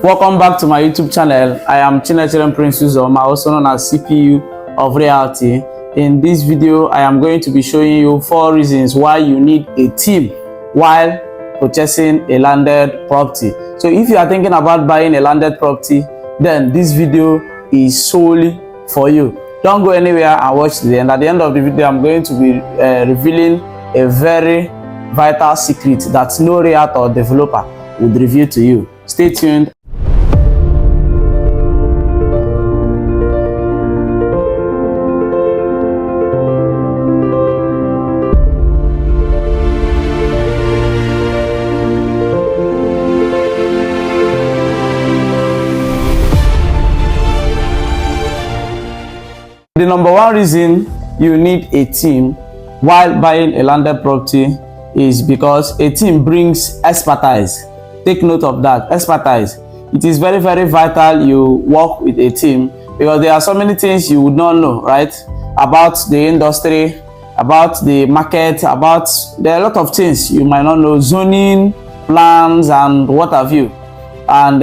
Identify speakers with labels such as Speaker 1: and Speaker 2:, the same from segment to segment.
Speaker 1: Welcome back to my YouTube channel. I am Chinecherem P, Uzoma, also known as CPU of Realty. In this video, I am going to be showing you 4 reasons why you need a team while purchasing a landed property. So if you are thinking about buying a landed property, then this video is solely for you. Don't go anywhere and watch the end. At the end of the video, I'm going to be revealing a very vital secret that no realtor or developer would reveal to you. Stay tuned. The number 1 reason you need a team while buying a landed property is because a team brings expertise. Take note of that, expertise. It is very, very vital you work with a team because there are so many things you would not know, right? About the industry, about the market, there are a lot of things you might not know, zoning, plans, and what have you. And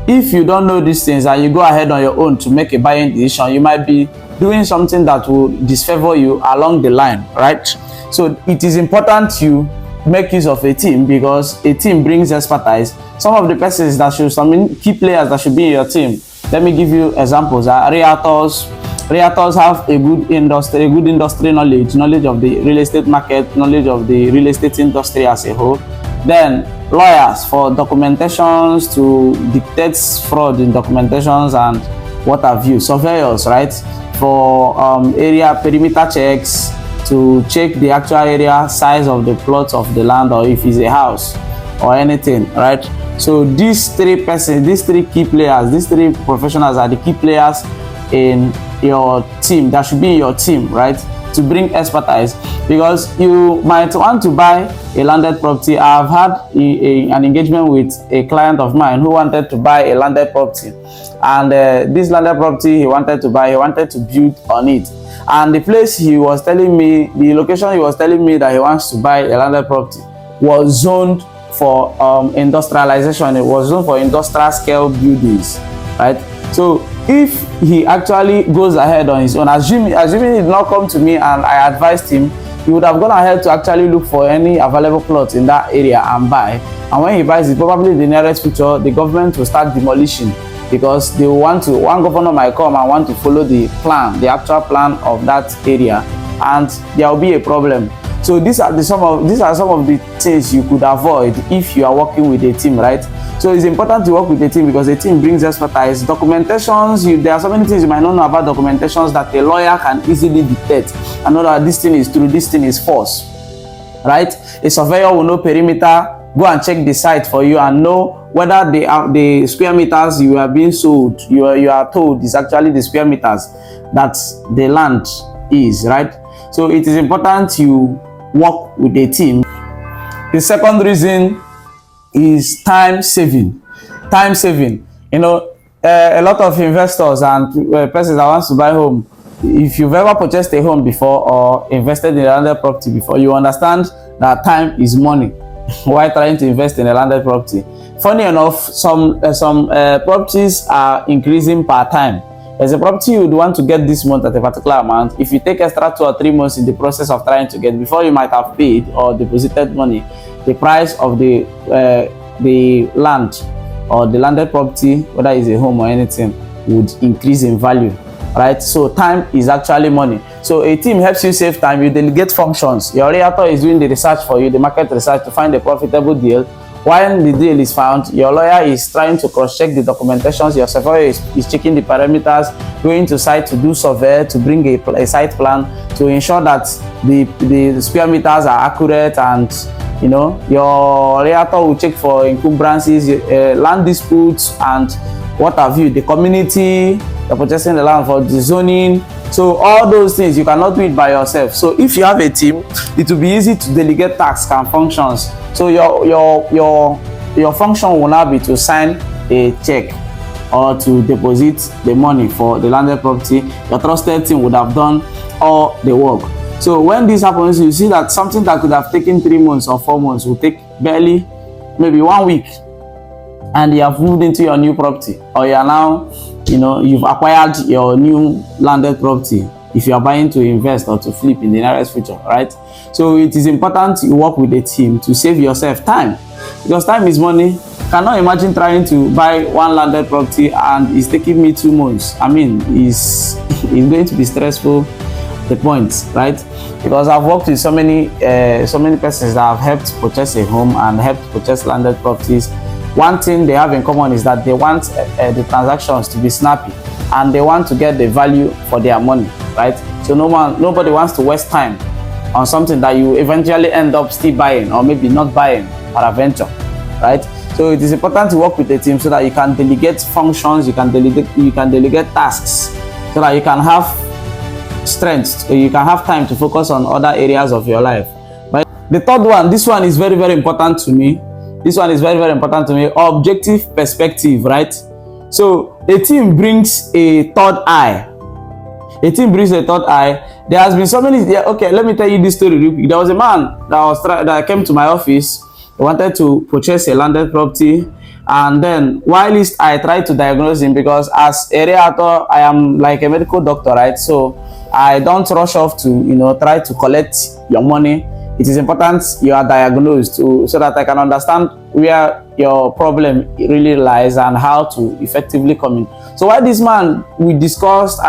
Speaker 1: if you don't know these things and you go ahead on your own to make a buying decision, you might be doing something that will disfavor you along the line, right? So it is important you make use of a team because a team brings expertise. Some of the persons that should, some key players that should be in your team, let me give you examples. Realtors have a good industry knowledge of the real estate market, knowledge of the real estate industry as a whole. Then lawyers for documentations to detect fraud in documentations and what have you. Surveyors, right, for area perimeter checks to check the actual area size of the plot of the land, or if it's a house or anything, right? So these 3 persons, these 3 key players, these 3 professionals are the key players in your team. That should be your team, right, to bring expertise. Because you might want to buy a landed property. I've had an engagement with a client of mine who wanted to buy a landed property, and this landed property he wanted to build on it. And the place he was telling me, the location he was telling me that he wants to buy a landed property was zoned for industrialization. It was zoned for industrial scale buildings, right? So if he actually goes ahead on his own, assuming he did not come to me and I advised him, he would have gone ahead to actually look for any available plots in that area and buy. And when he buys it, probably the nearest future, the government will start demolishing, because they one governor might come and want to follow the plan, the actual plan of that area, and there will be a problem. So these are some of the things you could avoid if you are working with a team, right? So it's important to work with a team because a team brings expertise. Documentations, there are so many things you might not know about documentations that a lawyer can easily detect and know that this thing is true, this thing is false, right? A surveyor will know perimeter, go and check the site for you and know whether the square meters you are being sold, you are told is actually the square meters that the land is, right? So it is important you work with a team. The second reason is time saving. Time saving. You know, a lot of investors and persons that wants to buy home, if you've ever purchased a home before or invested in a landed property before, you understand that time is money while trying to invest in a landed property. Funny enough, some properties are increasing per time. There's a property you would want to get this month at a particular amount. If you take extra 2 or 3 months in the process of trying to get, before you might have paid or deposited money, the price of the land or the landed property, whether it's a home or anything, would increase in value, right? So time is actually money. So a team helps you save time. You delegate functions. Your realtor is doing the research for you, the market research, to find a profitable deal. When the deal is found, your lawyer is trying to cross-check the documentations, your surveyor is checking the parameters, going to site to do survey, to bring a site plan to ensure that the square meters are accurate, and you know, your realtor will check for encumbrances, land disputes, and what have you, the community, you're purchasing the land for the zoning. So all those things you cannot do it by yourself. So if you have a team, it will be easy to delegate tasks and functions. So your function will now be to sign a check or to deposit the money for the landed property. Your trusted team would have done all the work. So when this happens, you see that something that could have taken 3 months or 4 months will take barely maybe 1 week. and you have moved into your new property, or you are now, you've acquired your new landed property, if you are buying to invest or to flip in the nearest future, right? So it is important you work with a team to save yourself time, because time is money. Cannot imagine trying to buy one landed property and it's taking me 2 months. I mean, it's going to be stressful, the point, right? Because I've worked with so many persons that have helped purchase a home and helped purchase landed properties. One thing they have in common is that they want the transactions to be snappy, and they want to get the value for their money, right? So nobody wants to waste time on something that you eventually end up still buying, or maybe not buying, peradventure, right? So it is important to work with a team so that you can delegate functions, you can delegate tasks, so that you can have strengths, you can have time to focus on other areas of your life. But the third one, this one is very, very important to me. Objective perspective, right? So a team brings a third eye. There has been so many. Okay, let me tell you this story real quick. There was a man that came to my office. He wanted to purchase a landed property, and then while I tried to diagnose him, because as a realtor I am like a medical doctor, right? So I don't rush off to try to collect your money. It is important you are diagnosed so that I can understand where your problem really lies and how to effectively come in. So while this man I discussed,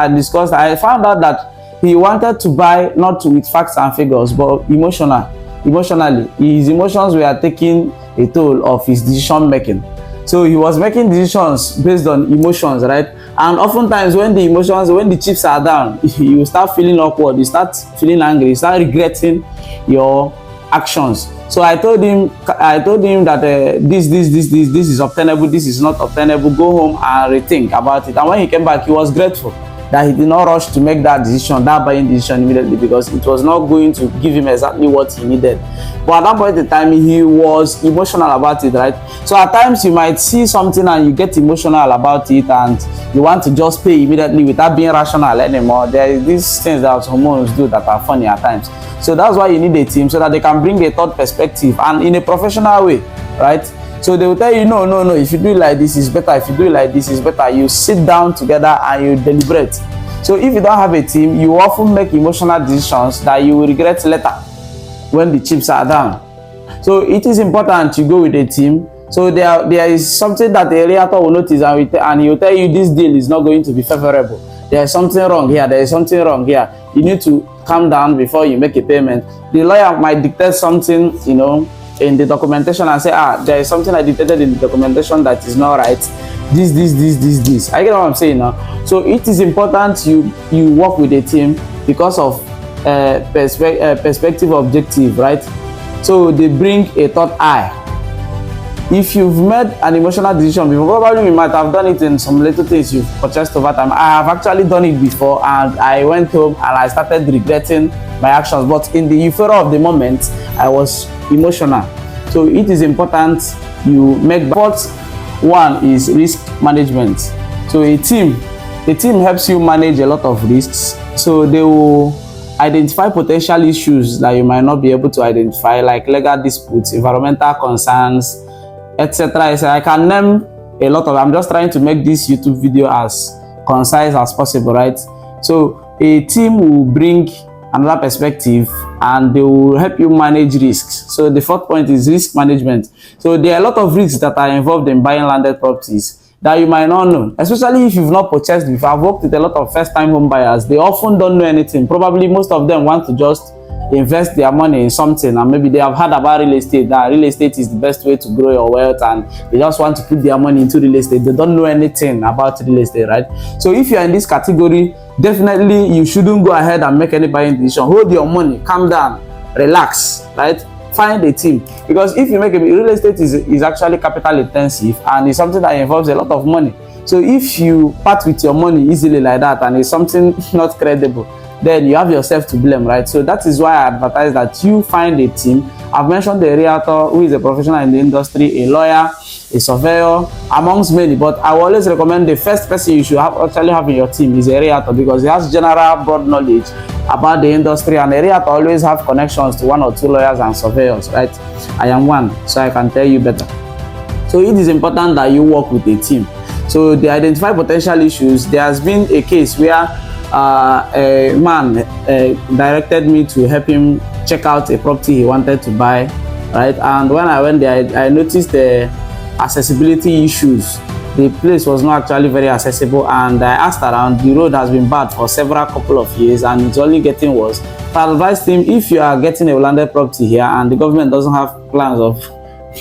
Speaker 1: I found out that he wanted to buy not with facts and figures, but emotionally. His emotions were taking a toll of his decision making. So he was making decisions based on emotions, right? And oftentimes when the chips are down, you start feeling awkward, you start feeling angry, you start regretting your actions. So I told him that this is obtainable, this is not obtainable. Go home and rethink about it. And when he came back, he was grateful that he did not rush to make that buying decision immediately, because it was not going to give him exactly what he needed. But at that point in time, he was emotional about it, right? So at times you might see something and you get emotional about it, and you want to just pay immediately without being rational anymore. There is these things that hormones do that are funny at times. So that's why you need a team, so that they can bring a third perspective and in a professional way, right? So they will tell you, no, if you do it like this is better, if you do it like this is better. You sit down together and you deliberate. So if you don't have a team, you often make emotional decisions that you will regret later when the chips are down. So it is important you go with a team. So there is something that the realtor will notice, and he will tell you this deal is not going to be favorable. There is something wrong here, there is something wrong here. You need to calm down before you make a payment. The lawyer might dictate something, in the documentation, and say, there is something I dictated in the documentation that is not right. This. I get what I'm saying now. So it is important you work with a team because of perspective objective, right? So they bring a third eye. If you've made an emotional decision before, probably you might have done it in some little things you've purchased over time. I have actually done it before, and I went home and I started regretting my actions. But in the euphoria of the moment, I was emotional. So it is important you make. Fourth one is risk management. So a team helps you manage a lot of risks. So they will identify potential issues that you might not be able to identify, like legal disputes, environmental concerns, etc. I can name a lot of. I'm just trying to make this YouTube video as concise as possible, right? So a team will bring another perspective and they will help you manage risks. So the fourth point is risk management. So there are a lot of risks that are involved in buying landed properties that you might not know, especially if you've not purchased before. I've worked with a lot of first-time home buyers. They often don't know anything. Probably most of them want to just invest their money in something, and maybe they have heard about real estate, that real estate is the best way to grow your wealth, and they just want to put their money into real estate. They don't know anything about real estate, right? So if you are in this category, definitely you shouldn't go ahead and make any buying decision. Hold your money, calm down, relax, right? Find a team, because if you make real estate is actually capital intensive, and it's something that involves a lot of money. So if you part with your money easily like that, and it's something not credible, then you have yourself to blame, right? So that is why I advertise that you find a team. I've mentioned the realtor, who is a professional in the industry, a lawyer, a surveyor, amongst many, but I will always recommend the first person you should actually have in your team is a realtor, because he has general broad knowledge about the industry, and a realtor always have connections to 1 or 2 lawyers and surveyors, right? I am one, so I can tell you better. So it is important that you work with a team. So they identify potential issues. There has been a case where a man directed me to help him check out a property he wanted to buy, right? And when I went there, I noticed the accessibility issues. The place was not actually very accessible, and I asked around. The road has been bad for several couple of years and it's only getting worse. So I advised him, if you are getting a landed property here and the government doesn't have plans of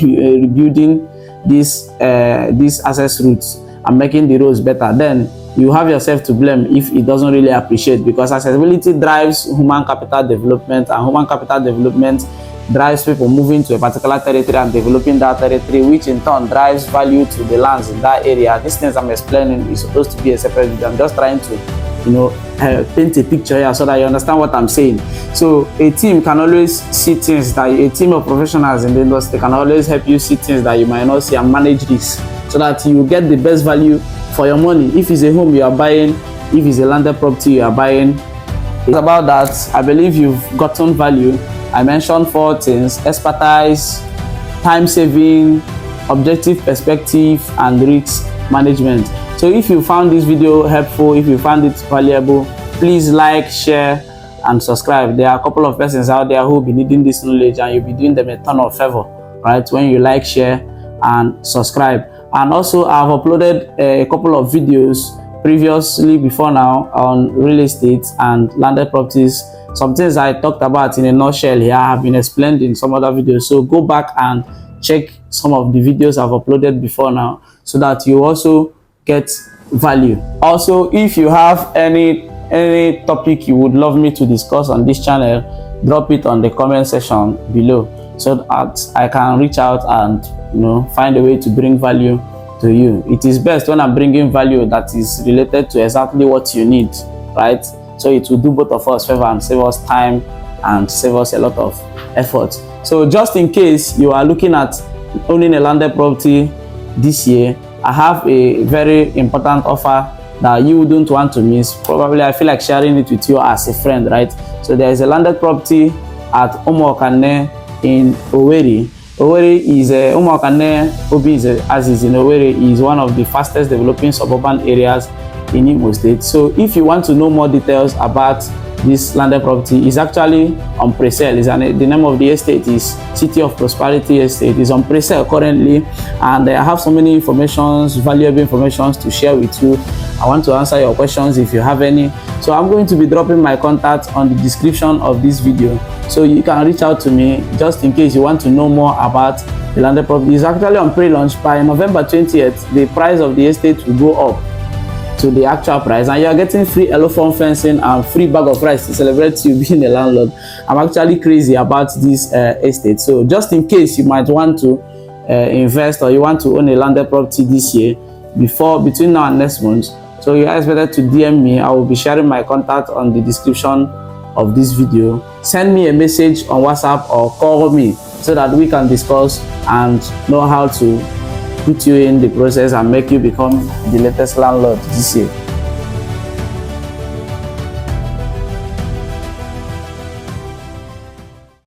Speaker 1: rebuilding these access routes and making the roads better, then you have yourself to blame if it doesn't really appreciate, because accessibility drives human capital development, and human capital development drives people moving to a particular territory and developing that territory, which in turn drives value to the lands in that area. These things I'm explaining is supposed to be a separate video. I'm just trying to, you know, paint a picture here so that you understand what I'm saying. So a team can always see things that a team of professionals in the industry can always help you see things that you might not see and manage this, so that you get the best value for your money. If it's a home you are buying, if it's a landed property you are buying, it's about that. I believe you've gotten value. I mentioned 4 things: expertise, time saving, objective perspective, and risk management. So if you found this video helpful, if you found it valuable, please like, share, and subscribe. There are a couple of persons out there who will be needing this knowledge, and you'll be doing them a ton of favor, right, when you like, share, and subscribe. And also, I've uploaded a couple of videos previously before now on real estate and landed properties. Some things I talked about in a nutshell here have been explained in some other videos. So go back and check some of the videos I've uploaded before now, so that you also get value. Also, if you have any topic you would love me to discuss on this channel, drop it on the comment section below, so that I can reach out and, you know, find a way to bring value to you. It is best when I'm bringing value that is related to exactly what you need, right? So it will do both of us favor and save us time and save us a lot of effort. So just in case you are looking at owning a landed property this year, I have a very important offer that you wouldn't want to miss. Probably I feel like sharing it with you as a friend, right? So there is a landed property at OWERRI in OWERRI. OWERRI is OWERRI Obi is as is in OWERRI is one of the fastest developing suburban areas in Imo State. So if you want to know more details about this landed property, is actually on pre-sale. The name of the estate is City of Prosperity Estate. It's on pre-sale currently, and I have so many informations, valuable informations to share with you. I want to answer your questions if you have any. So I'm going to be dropping my contact on the description of this video, so you can reach out to me just in case you want to know more about the landed property. It's actually on pre-launch. By November 20th, the price of the estate will go up to the actual price, and you are getting free elephant fencing and free bag of rice to celebrate you being a landlord. I'm actually crazy about this estate. So just in case you might want to invest, or you want to own a landed property this year, between now and next month, so you are expected to DM me. I will be sharing my contact on the description of this video. Send me a message on WhatsApp or call me, so that we can discuss and know how to put you in the process and make you become the latest landlord this year.